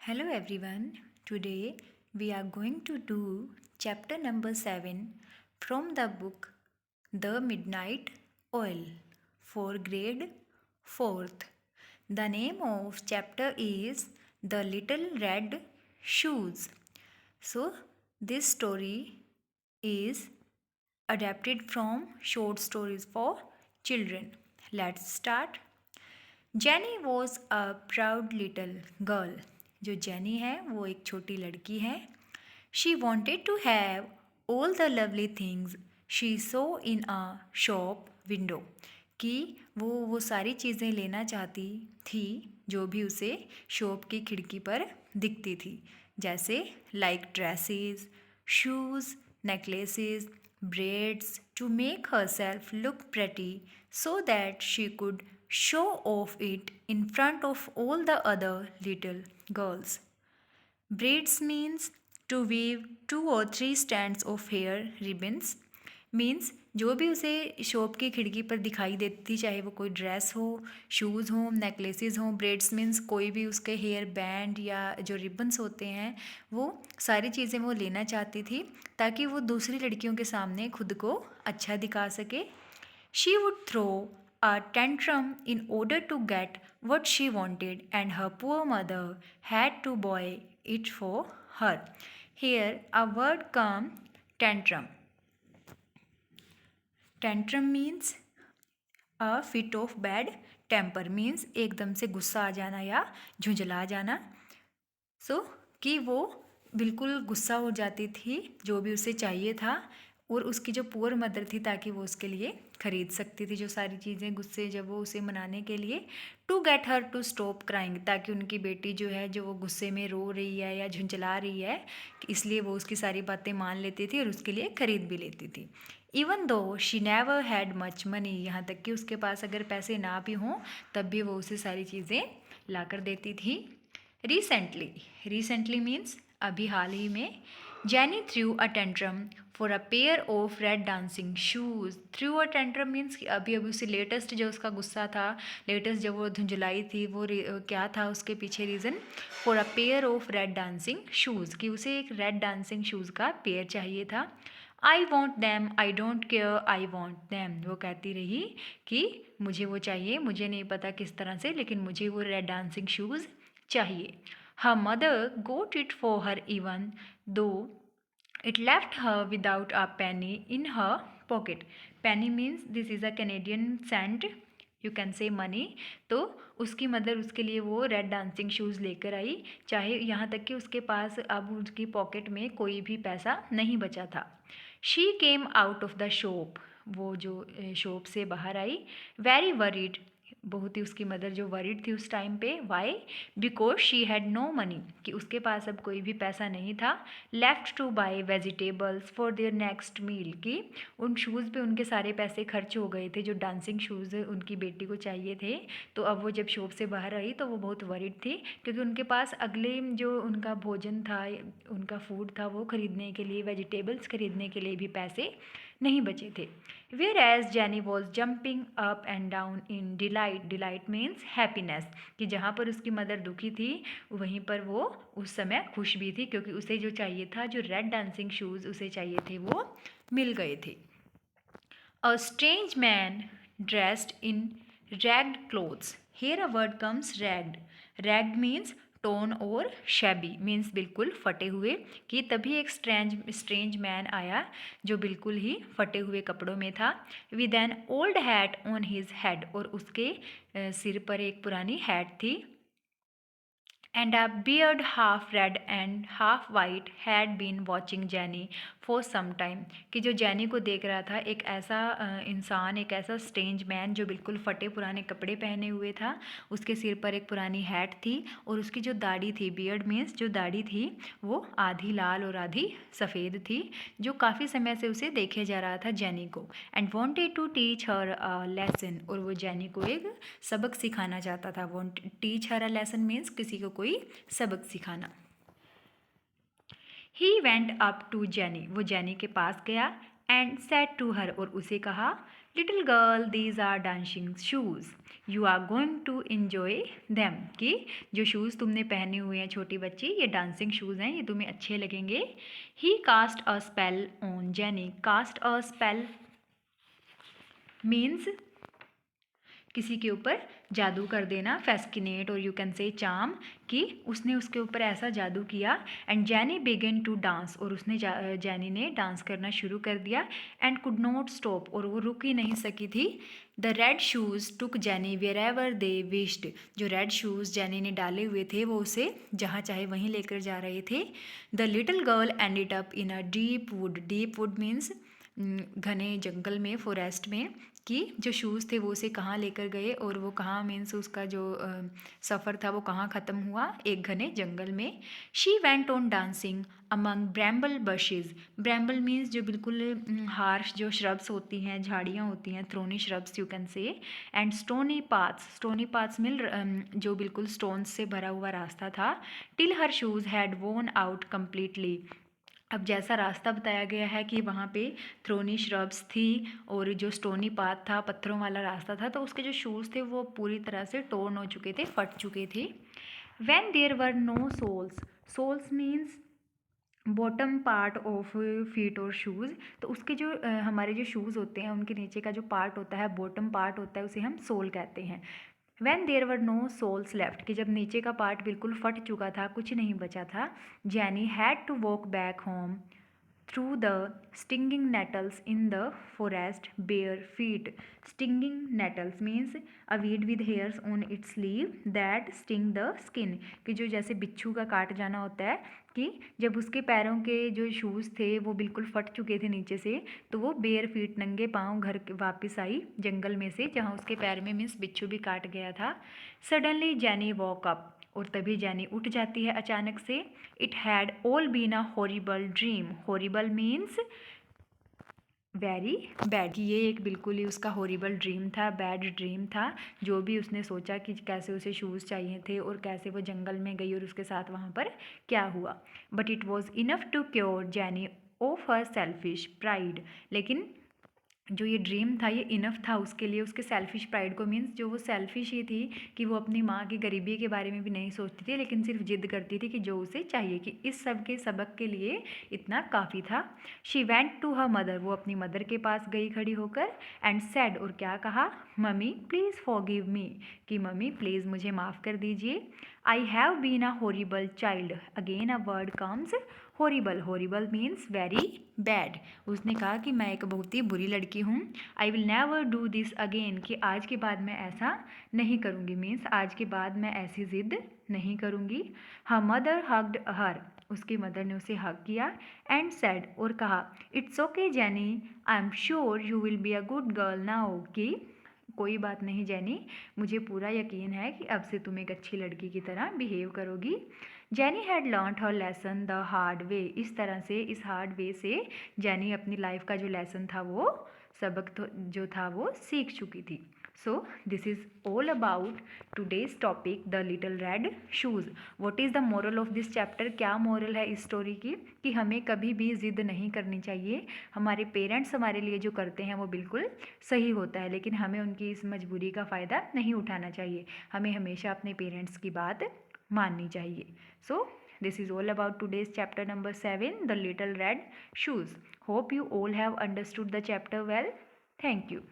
Hello everyone. Today we are going to do chapter number 7 from the book The Midnight Oil for grade 4th. The name of chapter is The Little Red Shoes. So this story is adapted from short stories for children. Let's start. Jenny was a proud little girl. जो Jenny है वो एक छोटी लड़की है. She wanted to have all the lovely things she saw in a shop window. कि वो सारी चीज़ें लेना चाहती थी जो भी उसे शॉप की खिड़की पर दिखती थी. जैसे like dresses, shoes, necklaces, braids to make herself look pretty so that she could show off it in front of all the other little girls. Braids means to weave 2 or 3 strands of hair ribbons. Means जो भी उसे shop की खिड़की पर दिखाई देती, चाहे वो कोई ड्रेस हो, शूज़ हो, नेकलेसेस हो. ब्रेड्स मीन्स कोई भी उसके हेयर बैंड या जो रिबन्स होते हैं, वो सारी चीज़ें वो लेना चाहती थी ताकि वो दूसरी लड़कियों के सामने खुद को अच्छा दिखा सके. She would throw a tantrum in order to get what she wanted and her poor mother had to buy it for her. Here a word comes, tantrum. Tantrum means a fit of bad temper. Means एकदम से गुस्सा आ जाना या झुंझला जाना. सो कि वो बिल्कुल गुस्सा हो जाती थी जो भी उसे चाहिए था, और उसकी जो पुअर मदर थी ताकि वो उसके लिए ख़रीद सकती थी जो सारी चीज़ें गुस्से जब वो उसे मनाने के लिए. To get her to stop crying, ताकि उनकी बेटी जो है जो वो गुस्से में रो रही है या झुंझला रही है, इसलिए वो उसकी सारी बातें मान लेती थी और उसके लिए ख़रीद भी लेती थी. Even though she never had much money, यहाँ तक कि उसके पास अगर पैसे ना भी हों तब भी वो उसे सारी चीज़ें ला कर देती थी. रिसेंटली मीन्स अभी हाल ही में. Jenny through a tantrum for a pair of red dancing shoes. Through a tantrum means कि अभी अभी उसे लेटेस्ट जो उसका गुस्सा था, लेटेस्ट जब वो धुंझलाई थी, वो क्या था उसके पीछे reason. For a pair of red dancing shoes, कि उसे एक रेड डांसिंग शूज़ का पेयर चाहिए था. I want them, I don't care, I want them. वो कहती रही कि मुझे वो चाहिए, मुझे नहीं पता किस तरह से, लेकिन मुझे वो रेड डांसिंग शूज़ चाहिए. Her mother got it for her even though it left her without a penny in her pocket. Penny means this is a Canadian cent, you can say money. तो उसकी mother उसके लिए वो red dancing shoes लेकर आई, चाहे यहाँ तक कि उसके पास अब उसकी पॉकेट में कोई भी पैसा नहीं बचा था. She came out of the shop, वो जो शॉप से बाहर आई. वेरी वरीड, बहुत ही उसकी मदर जो वरीड थी उस टाइम पे. Why? Because she had no money, कि उसके पास अब कोई भी पैसा नहीं था. Left to buy vegetables for their next meal, कि उन शूज़ पे उनके सारे पैसे खर्च हो गए थे जो डांसिंग शूज़ उनकी बेटी को चाहिए थे. तो अब वो जब शॉप से बाहर आई तो वो बहुत वरीड थी, क्योंकि उनके पास अगले जो उनका भोजन था, उनका फूड था, वो ख़रीदने के लिए, वेजिटेबल्स ख़रीदने के लिए भी पैसे नहीं बचे थे. Whereas Jenny was jumping up and down in delight. Delight means happiness, कि जहाँ पर उसकी मदर दुखी थी वहीं पर वो उस समय खुश भी थी, क्योंकि उसे जो चाहिए था, जो रेड डांसिंग शूज़ उसे चाहिए थे, वो मिल गए थे. A strange man dressed in ragged clothes. Here a word comes ragged. Ragged means torn और शैबी मीन्स बिल्कुल फटे हुए, कि तभी एक स्ट्रेंज मैन आया जो बिल्कुल ही फटे हुए कपड़ों में था. With an old hat on his head, और उसके सिर पर एक पुरानी हैट थी. And a beard half red and half white had been watching Jenny for some time. कि जो जेनी को देख रहा था, एक ऐसा इंसान, एक ऐसा स्ट्रेंज मैन जो बिल्कुल फटे पुराने कपड़े पहने हुए था, उसके सिर पर एक पुरानी हैट थी, और उसकी जो दाढ़ी थी, बियर्ड मीन्स जो दाढ़ी थी, वो आधी लाल और आधी सफ़ेद थी, जो काफ़ी समय से उसे देखे जा रहा था जेनी को. And wanted to teach her a lesson, और वो जेनी को एक सबक सिखाना चाहता था. Want teach her a lesson means किसी को कोई सबक सिखाना. He went up to Jenny, वो जेनी के पास गया. एंड सेड टू हर, और उसे कहा, little girl these are dancing shoes, you are going to enjoy them, कि जो शूज़ तुमने पहने हुए हैं छोटी बच्ची, ये डांसिंग शूज़ हैं, ये तुम्हें अच्छे लगेंगे। He cast a spell on Jenny. Cast a spell means किसी के ऊपर जादू कर देना, फैस्किनेट और यू कैन से चार्म, कि उसने उसके ऊपर ऐसा जादू किया। एंड जैनी बिगन टू डांस, और उसने जैनी ने डांस करना शुरू कर दिया। एंड कुड नॉट स्टॉप, और वो रुक ही नहीं सकी थी। The red shoes took Jenny wherever they wished. जो रेड शूज़ जैनी ने डाले हुए थे वो उसे जहाँ चाहे वहीं लेकर जा रहे थे। The little girl ended up in a deep would. Deep would means घने जंगल में, फॉरेस्ट में, कि जो शूज़ थे वो उसे कहाँ लेकर गए, और वो कहाँ मीन्स उसका जो सफ़र था वो कहाँ ख़त्म हुआ, एक घने जंगल में। She went on dancing among bramble bushes. Bramble means जो बिल्कुल हार्श जो श्रब्स होती हैं, झाड़ियाँ होती हैं, thorny shrubs you can say. And stony paths, stony paths मिल जो बिल्कुल स्टोन्स से भरा हुआ रास्ता था। Till her shoes had worn out completely. अब जैसा रास्ता बताया गया है कि वहाँ पे थ्रोनी श्रब्स थी और जो स्टोनी पाथ था, पत्थरों वाला रास्ता था, तो उसके जो शूज़ थे वो पूरी तरह से टोर्न हो चुके थे, फट चुके थे। When there were no soles, soles means bottom part of feet और शूज़, तो उसके जो हमारे जो शूज़ होते हैं उनके नीचे का जो पार्ट होता है, बॉटम पार्ट होता है, उसे हम सोल कहते हैं। When there were no soles left, कि जब नीचे का पार्ट बिल्कुल फट चुका था, कुछ नहीं बचा था, Jenny had to walk back home through the stinging nettles in the forest bare feet. Stinging nettles means a weed with hairs on its leaf that sting the skin, कि जो जैसे बिच्छू का काट जाना होता है, कि जब उसके पैरों के जो शूज़ थे वो बिल्कुल फट चुके थे नीचे से, तो वो बेयर फीट नंगे पाँव घर वापस आई जंगल में से, जहाँ उसके पैर में मीन्स बिच्छू भी काट गया था। सडनली जैनी वॉक अप, और तभी जैनी उठ जाती है अचानक से। It had all been a horrible dream. Horrible means very bad, कि ये एक बिल्कुल ही उसका हॉरिबल ड्रीम था, बैड ड्रीम था। जो भी उसने सोचा कि कैसे उसे शूज़ चाहिए थे और कैसे वो जंगल में गई और उसके साथ वहाँ पर क्या हुआ। But it was enough to cure Jenny of her selfish pride. लेकिन जो ये ड्रीम था ये इनफ था उसके लिए, उसके सेल्फिश प्राइड को, मीन्स जो वो सेल्फिश ही थी कि वो अपनी माँ की गरीबी के बारे में भी नहीं सोचती थी, लेकिन सिर्फ जिद करती थी कि जो उसे चाहिए, कि इस सब के सबक के लिए इतना काफ़ी था। She went to her mother, वो अपनी मदर के पास गई खड़ी होकर। एंड सेड, और क्या कहा, मम्मी प्लीज़ फॉरगिव मी, कि मम्मी प्लीज़ मुझे माफ़ कर दीजिए। I have been a horrible child. Again a word comes horrible. Horrible means very bad. उसने कहा कि मैं एक बहुत ही बुरी लड़की हूँ। I will never do this again, कि आज के बाद मैं ऐसा नहीं करूँगी, मीन्स आज के बाद मैं ऐसी ज़िद नहीं करूँगी। हर मदर हग्ड हर, उसकी मदर ने उसे हग किया। एंड सेड, और कहा, it's okay Jenny, I am sure you will be a good girl now, कि कोई बात नहीं जैनी, मुझे पूरा यकीन है कि अब से तुम एक अच्छी लड़की की तरह बिहेव करोगी। Jenny had learned her lesson the hard way. इस तरह से, इस हार्ड वे से जैनी अपनी लाइफ का जो लेसन था, वो सबक जो था वो सीख चुकी थी। So this is all about today's topic the little red shoes. What is the moral of this chapter, क्या मोरल है इस स्टोरी की, कि हमें कभी भी ज़िद नहीं करनी चाहिए। हमारे पेरेंट्स हमारे लिए जो करते हैं वो बिल्कुल सही होता है, लेकिन हमें उनकी इस मजबूरी का फ़ायदा नहीं उठाना चाहिए। हमें हमेशा अपने पेरेंट्स की बात माननी चाहिए। So this is all about today's chapter number 7, The Little Red Shoes. Hope you all have understood the chapter well. Thank you.